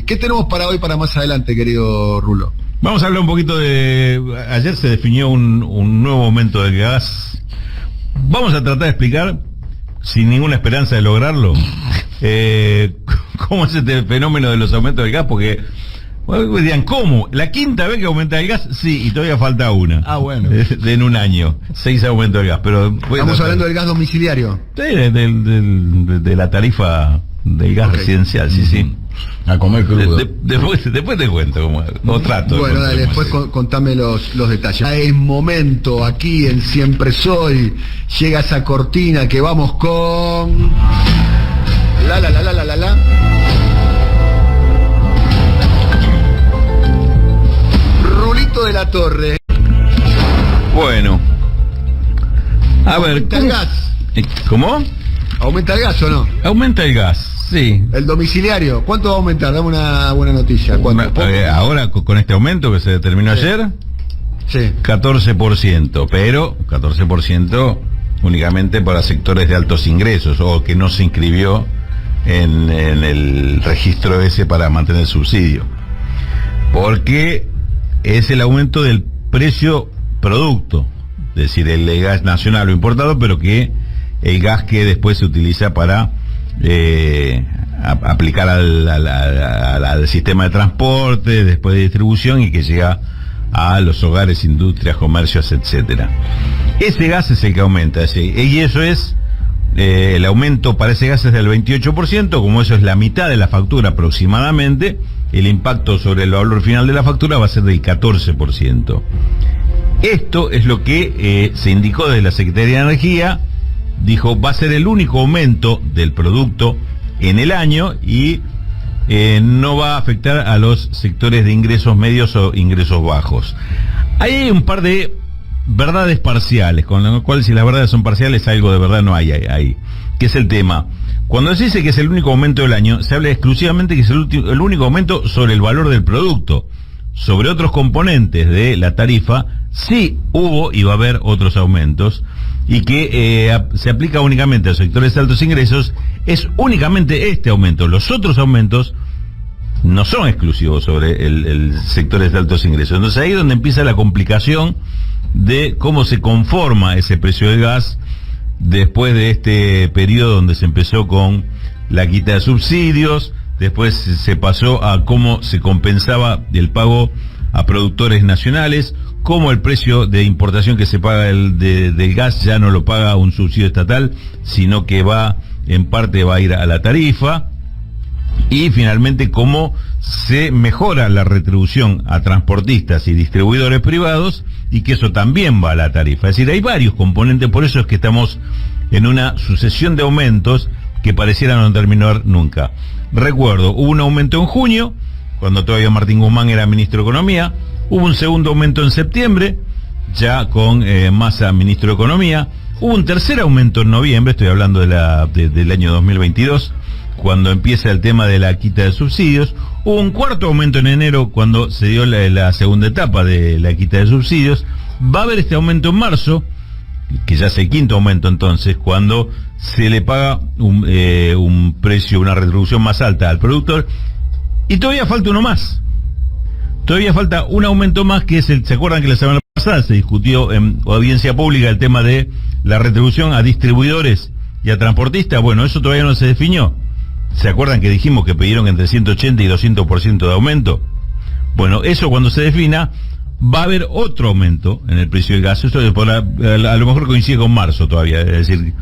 ¿Qué tenemos para hoy, para más adelante, querido Rulo? Vamos a hablar un poquito de... Ayer se definió un nuevo aumento del gas. Vamos a tratar de explicar, sin ninguna esperanza de lograrlo, cómo es este fenómeno de los aumentos del gas, porque... Bueno, dirían, ¿cómo? ¿La quinta vez que aumenta el gas? Sí, y todavía falta una. Ah, bueno. En un año, 6 aumentos del gas. Pero estamos hablando del gas domiciliario. Sí, de la tarifa del gas residencial, sí. A comer crudo. Después te cuento cómo, o trato. Bueno, dale, después contame los detalles. Ya es momento, aquí en Siempre Soy, llega esa cortina que vamos con... La. Rulito de la Torre. Bueno. A ver. ¿Aumenta el gas? ¿Cómo? ¿Aumenta el gas o no? Aumenta el gas, sí. El domiciliario, ¿cuánto va a aumentar? Dame una buena noticia. Ahora, con este aumento que se determinó ayer, sí. 14%, pero 14% únicamente para sectores de altos ingresos, o que no se inscribió en el registro ese para mantener el subsidio. Porque es el aumento del precio producto, es decir, el gas nacional o importado, pero que el gas que después se utiliza para aplicar al sistema de transporte, después de distribución, y que llega a los hogares, industrias, comercios, etcétera. Ese gas es el que aumenta, y eso es, el aumento para ese gas es del 28%, como eso es la mitad de la factura aproximadamente, el impacto sobre el valor final de la factura va a ser del 14%. Esto es lo que se indicó desde la Secretaría de Energía. Dijo, va a ser el único aumento del producto en el año y no va a afectar a los sectores de ingresos medios o ingresos bajos. Hay un par de verdades parciales, con lo cual, si las verdades son parciales, algo de verdad no hay ahí. ¿Qué es el tema? Cuando se dice que es el único aumento del año, se habla exclusivamente que es el único aumento sobre el valor del producto. Sobre otros componentes de la tarifa, sí hubo y va a haber otros aumentos, y que se aplica únicamente a sectores de altos ingresos. Es únicamente este aumento. Los otros aumentos no son exclusivos sobre el sectores de altos ingresos. Entonces ahí es donde empieza la complicación de cómo se conforma ese precio del gas después de este periodo donde se empezó con la quita de subsidios, después se pasó a cómo se compensaba el pago a productores nacionales, cómo el precio de importación que se paga del gas ya no lo paga un subsidio estatal, sino que en parte va a ir a la tarifa, y finalmente cómo se mejora la retribución a transportistas y distribuidores privados, y que eso también va a la tarifa. Es decir, hay varios componentes, por eso es que estamos en una sucesión de aumentos que parecieran no terminar nunca. Recuerdo, hubo un aumento en junio, cuando todavía Martín Guzmán era ministro de Economía. Hubo un segundo aumento en septiembre, ya con Massa ministro de Economía. Hubo un tercer aumento en noviembre, estoy hablando del año 2022, cuando empieza el tema de la quita de subsidios. Hubo un cuarto aumento en enero, cuando se dio la segunda etapa de la quita de subsidios. Va a haber este aumento en marzo, que ya es el quinto aumento entonces, cuando se le paga un precio, una retribución más alta al productor. Y todavía falta uno más. Todavía falta un aumento más, que es ¿se acuerdan que la semana pasada se discutió en audiencia pública el tema de la retribución a distribuidores y a transportistas? Bueno, eso todavía no se definió. ¿Se acuerdan que dijimos que pidieron entre 180 y 200% de aumento? Bueno, eso cuando se defina, va a haber otro aumento en el precio del gas. Esto a lo mejor coincide con marzo todavía. Es decir,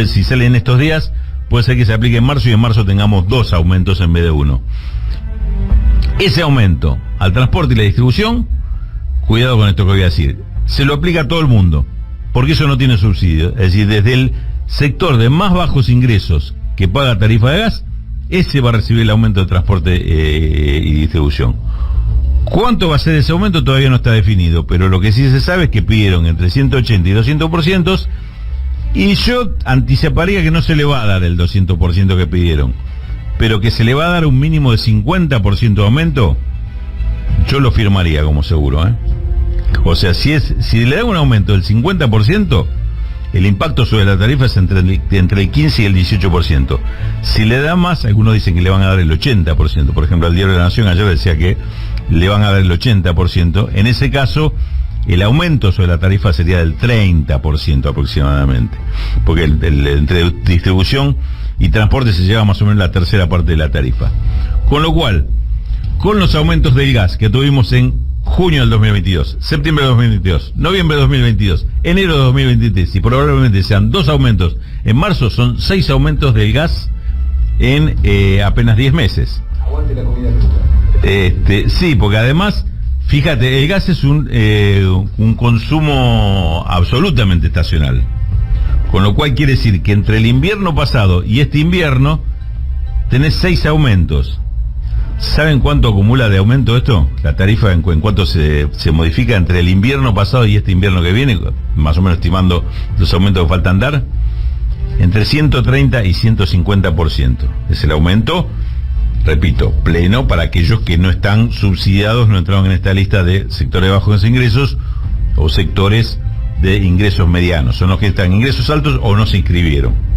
si sale en estos días, puede ser que se aplique en marzo, y en marzo tengamos 2 aumentos en vez de 1. Ese aumento al transporte y la distribución, cuidado con esto que voy a decir, se lo aplica a todo el mundo, porque eso no tiene subsidio. Es decir, desde el sector de más bajos ingresos que paga tarifa de gas, ese va a recibir el aumento de transporte y distribución. ¿Cuánto va a ser ese aumento? Todavía no está definido, pero lo que sí se sabe es que pidieron entre 180 y 200%, y yo anticiparía que no se le va a dar el 200% que pidieron, pero que se le va a dar un mínimo de 50% de aumento, yo lo firmaría como seguro, O sea, si le dan un aumento del 50%, el impacto sobre la tarifa es entre el 15 y el 18%. Si le da más, algunos dicen que le van a dar el 80%. Por ejemplo, el Diario de la Nación ayer decía que le van a dar el 80%. En ese caso, el aumento sobre la tarifa sería del 30% aproximadamente. Porque entre distribución y transporte se lleva más o menos la tercera parte de la tarifa. Con lo cual, con los aumentos del gas que tuvimos en junio del 2022, septiembre del 2022, noviembre de 2022, enero de 2023, y probablemente sean 2 aumentos en marzo, son 6 aumentos del gas en apenas 10 meses. Aguante la comida cruda. Sí, porque además, fíjate, el gas es un consumo absolutamente estacional. Con lo cual quiere decir que entre el invierno pasado y este invierno tenés 6 aumentos. ¿Saben cuánto acumula de aumento esto? La tarifa en cuánto se modifica entre el invierno pasado y este invierno que viene, más o menos estimando los aumentos que faltan dar, entre 130 y 150%. Es el aumento, repito, pleno para aquellos que no están subsidiados, no entraron en esta lista de sectores de bajos ingresos o sectores de ingresos medianos. Son los que están en ingresos altos o no se inscribieron.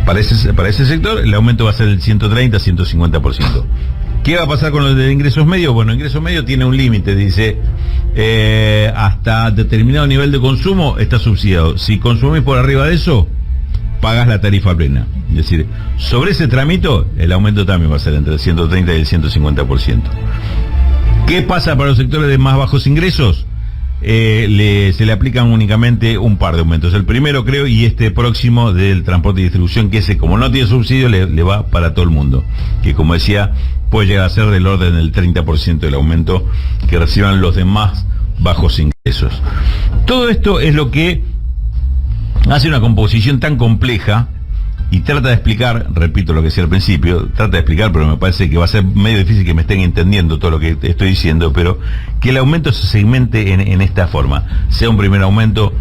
Para ese sector el aumento va a ser del 130 a 150%. ¿Qué va a pasar con los de ingresos medios? Bueno, ingresos medios tiene un límite, dice, hasta determinado nivel de consumo está subsidiado. Si consumís por arriba de eso, pagas la tarifa plena. Es decir, sobre ese tramito, el aumento también va a ser entre el 130 y el 150%. ¿Qué pasa para los sectores de más bajos ingresos? Se le aplican únicamente un par de aumentos. El primero, creo, y este próximo del transporte y distribución, que ese, como no tiene subsidio, le va para todo el mundo. Que, como decía, puede llegar a ser del orden del 30% del aumento que reciban los de más bajos ingresos. Todo esto es lo que hace una composición tan compleja y trata de explicar, repito lo que decía al principio, trata de explicar, pero me parece que va a ser medio difícil que me estén entendiendo todo lo que estoy diciendo, pero que el aumento se segmente en esta forma. Sea un primer aumento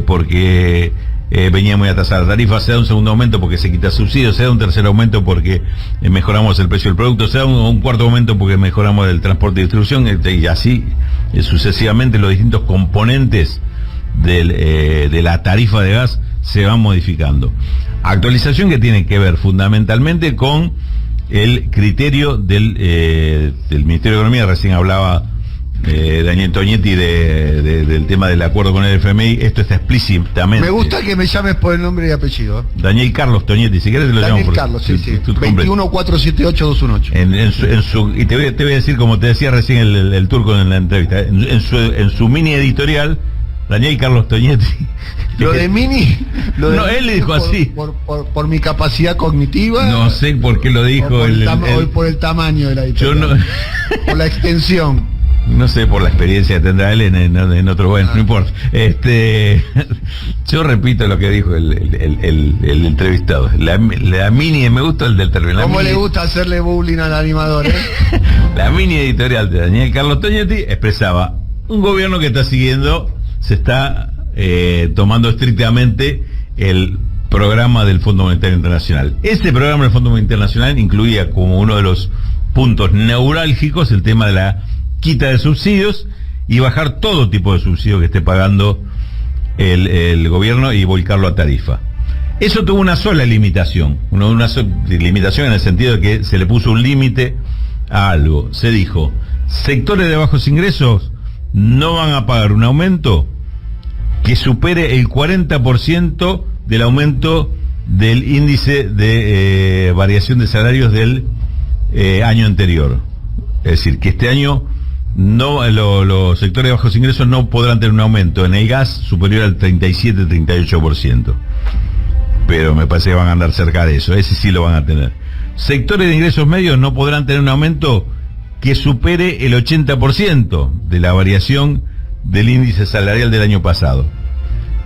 porque venía muy atrasada la tarifa, sea un segundo aumento porque se quita subsidio, sea un tercer aumento porque mejoramos el precio del producto, sea un cuarto aumento porque mejoramos el transporte y distribución, y así sucesivamente los distintos componentes de la tarifa de gas se van modificando. Actualización que tiene que ver fundamentalmente con el criterio del Ministerio de Economía. Recién hablaba Daniel Toñetti del tema del acuerdo con el FMI. Esto está explícitamente. Me gusta que me llames por el nombre y apellido. Daniel Carlos Toñetti, si quieres te lo llamo por Carlos, sí. 21478218. Y te voy a decir, como te decía recién el turco en la entrevista, en su mini editorial, Daniel Carlos Toñetti. Lo de mini. No, él le dijo así. Por mi capacidad cognitiva. No sé por qué lo dijo. Por el tamaño de la editorial. Yo no. Por la extensión. No sé, por la experiencia que tendrá él en otro. Bueno, no importa. Yo repito lo que dijo el entrevistado. La mini, me gusta el del término. ¿Cómo le gusta hacerle bullying al animador? La mini editorial de Daniel Carlos Toñetti expresaba un gobierno que está siguiendo. Se está tomando estrictamente el programa del Fondo Monetario Internacional. Ese programa del Fondo Monetario Internacional incluía como uno de los puntos neurálgicos el tema de la quita de subsidios y bajar todo tipo de subsidio que esté pagando el gobierno y volcarlo a tarifa. Eso tuvo una sola limitación, una limitación en el sentido de que se le puso un límite a algo. Se dijo, sectores de bajos ingresos no van a pagar un aumento que supere el 40% del aumento del índice de variación de salarios del año anterior. Es decir, que este año los sectores de bajos ingresos no podrán tener un aumento en el gas superior al 37-38%. Pero me parece que van a andar cerca de eso, ese sí lo van a tener. Sectores de ingresos medios no podrán tener un aumento que supere el 80% de la variación del índice salarial del año pasado.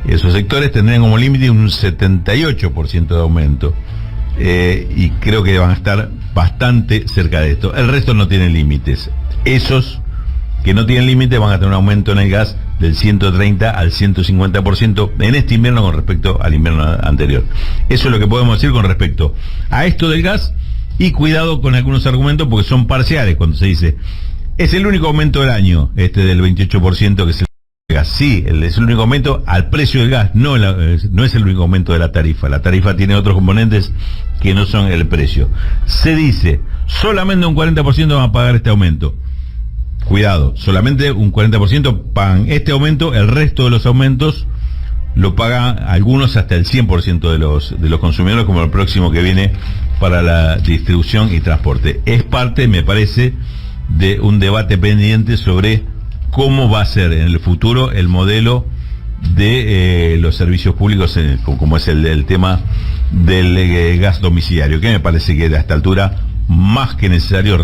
Esos sectores tendrían como límite un 78% de aumento. Y creo que van a estar bastante cerca de esto. El resto no tiene límites. Esos que no tienen límite van a tener un aumento en el gas del 130 al 150% en este invierno con respecto al invierno anterior. Eso es lo que podemos decir con respecto a esto del gas. Y cuidado con algunos argumentos porque son parciales cuando se dice es el único aumento del año, del 28% que es el gas. gas. Sí, es el único aumento al precio del gas, no es el único aumento de la tarifa. La tarifa tiene otros componentes que no son el precio. Se dice, solamente un 40% van a pagar este aumento. Cuidado, solamente un 40% pagan este aumento, el resto de los aumentos lo pagan algunos hasta el 100% de los consumidores, como el próximo que viene para la distribución y transporte. Es parte, me parece, de un debate pendiente sobre cómo va a ser en el futuro el modelo de los servicios públicos, como es el tema del gas domiciliario, que me parece que a esta altura, más que necesario,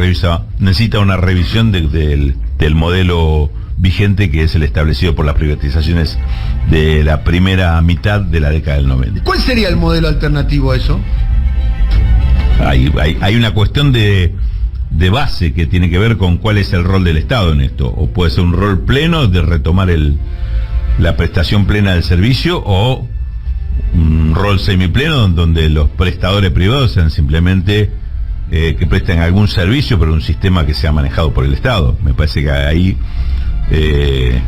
necesita una revisión del modelo vigente, que es el establecido por las privatizaciones de la primera mitad de la década del 90. ¿Cuál sería el modelo alternativo a eso? Hay una cuestión de base que tiene que ver con cuál es el rol del Estado en esto. O puede ser un rol pleno de retomar la prestación plena del servicio, o un rol semipleno donde los prestadores privados sean simplemente que presten algún servicio, pero un sistema que sea manejado por el Estado. Me parece que ahí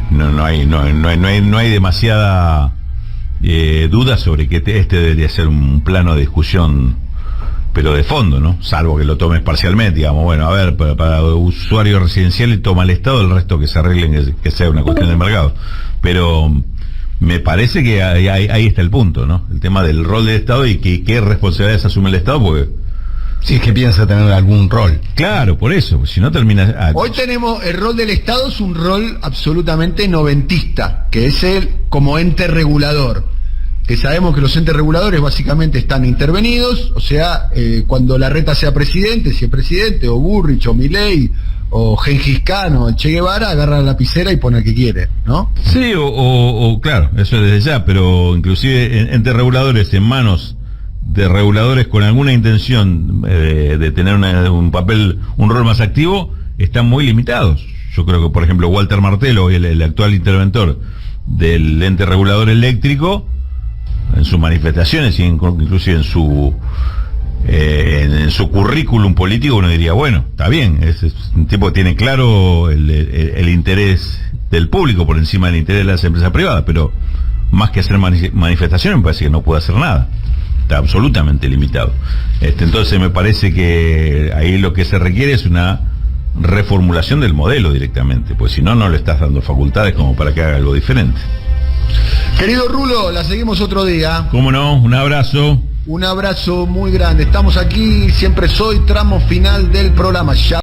no hay demasiada duda sobre que este debería ser un plano de discusión, pero de fondo, ¿no? Salvo que lo tomes parcialmente, digamos, bueno, a ver, para usuario residencial y toma el Estado, el resto que se arreglen, que sea una cuestión del mercado. Pero me parece que ahí está el punto, ¿no? El tema del rol del Estado y qué responsabilidades asume el Estado, porque si es que piensa tener algún rol. Claro, por eso, si no termina... Hoy tenemos, el rol del Estado es un rol absolutamente noventista, que es el como ente regulador, que sabemos que los entes reguladores básicamente están intervenidos, o sea, cuando Larreta sea presidente, si es presidente, o Burrich, o Milei, o Gengis Khan, o Che Guevara, agarra la lapicera y pone el que quiere, ¿no? Sí, o claro, eso es desde ya, pero inclusive entes reguladores en manos de reguladores con alguna intención de tener un papel, un rol más activo, están muy limitados. Yo creo que, por ejemplo, Walter Martello, el actual interventor del ente regulador eléctrico, en sus manifestaciones y inclusive en su currículum político, uno diría, bueno, está bien, es un tipo que tiene claro el interés del público por encima del interés de las empresas privadas, pero más que hacer manifestaciones, me parece que no puede hacer nada. Está absolutamente limitado. Entonces me parece que ahí lo que se requiere es una reformulación del modelo directamente, pues si no, no le estás dando facultades como para que haga algo diferente. Querido Rulo, la seguimos otro día. ¿Cómo no? Un abrazo. Un abrazo muy grande. Estamos aquí, siempre soy, tramo final del programa. Ya